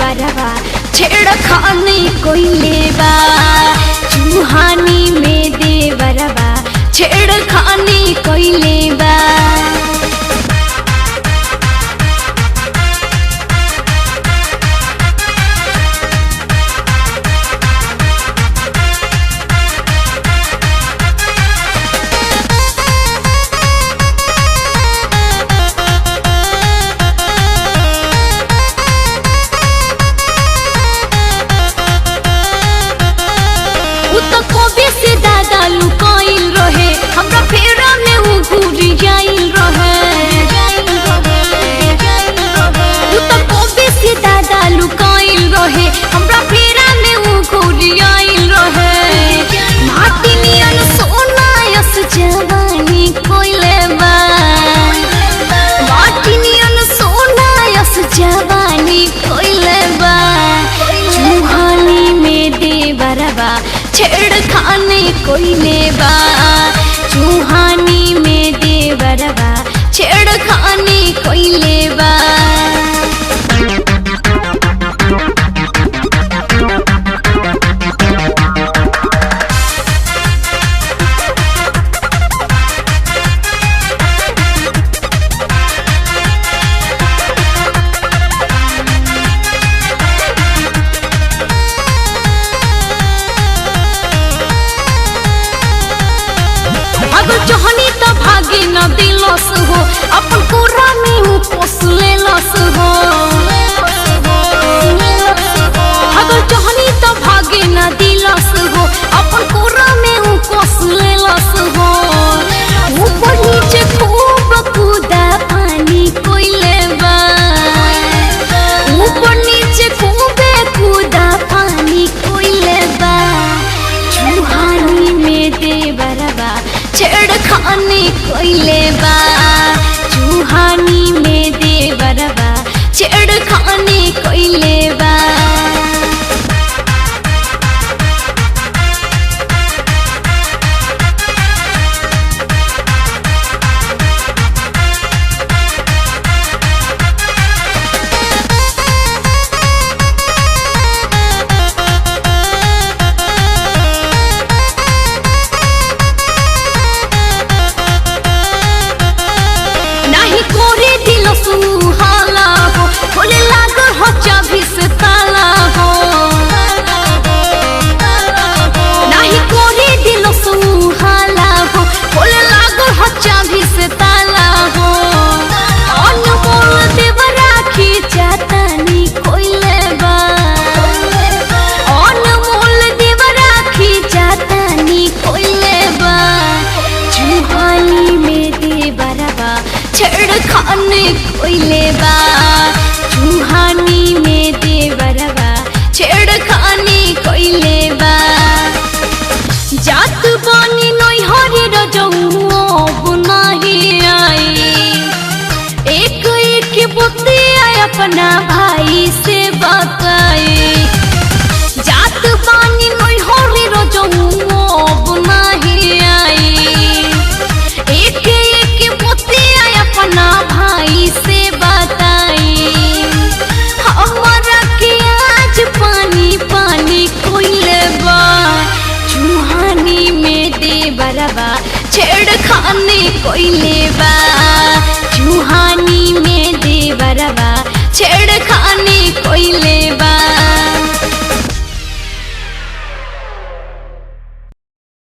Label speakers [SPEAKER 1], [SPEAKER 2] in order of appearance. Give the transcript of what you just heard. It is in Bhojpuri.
[SPEAKER 1] बरवा छेड़खानी कोइले बा। चूहानी में दे बरवा छेड़खानी कोइले बा। लुकाइल रहे हमरा फेरा में वो घूरी जाइल रहे। तू तो कोबे से दादा लुकाइल रहे हमरा फेरा में वो घूरी आइल रहे। माटी नियन सोना यस जवानी कोइले बा। माटी नियन सोना यस जवानी कोइले बा। चूहानी में दे बरवा छेड़खानी कोइले बा। चूहानी में दे बरवा छेड़खानी कोइले बा। अगर चाहनी तो भागे न दिलस हो अपन कोरा में वो पोस लेलस हो। अगर चाहनी तो भागे न दिलस हो अपन कोरा में वो पोस लेलस हो। ऊपर नीचे खूब कूदा पानी कोइले बा। ऊपर नीचे खूब कूदा पानी कोइले बा। चूहानी में दे बरवा छेड़खानी कोइले बा। चूहानी में दे बरवा छेड़खानी कोइले बा। हाला हो बोले लागल हो चाबी से ताला हो। नहीं कोरी दिलो सुहाला हो बोले लागल हो चाबी से ताला हो। अनमोल देवरा खींचातानी कोइले बा। अनमोल देवरा खींचातानी कोइले बा। चूहानी में दे बरवा छेड़खानी कोइले बा। चूहानी में दे बरवा छेड़खानी कोइले बा। जात बानी नई हरी रजौआ बुनाही आई। एक एक बतिया अपना भाई से बताई। जात बानी नई हरी रजौआ बुनाही आई। एक एक बतिया अपना भाई से बताई। हमारा के आज पानी पानी कोइले बा। चूहानी में दे बरवा छेड़खानी कोइले बा। चूहानी में दे बरवा छेड़खानी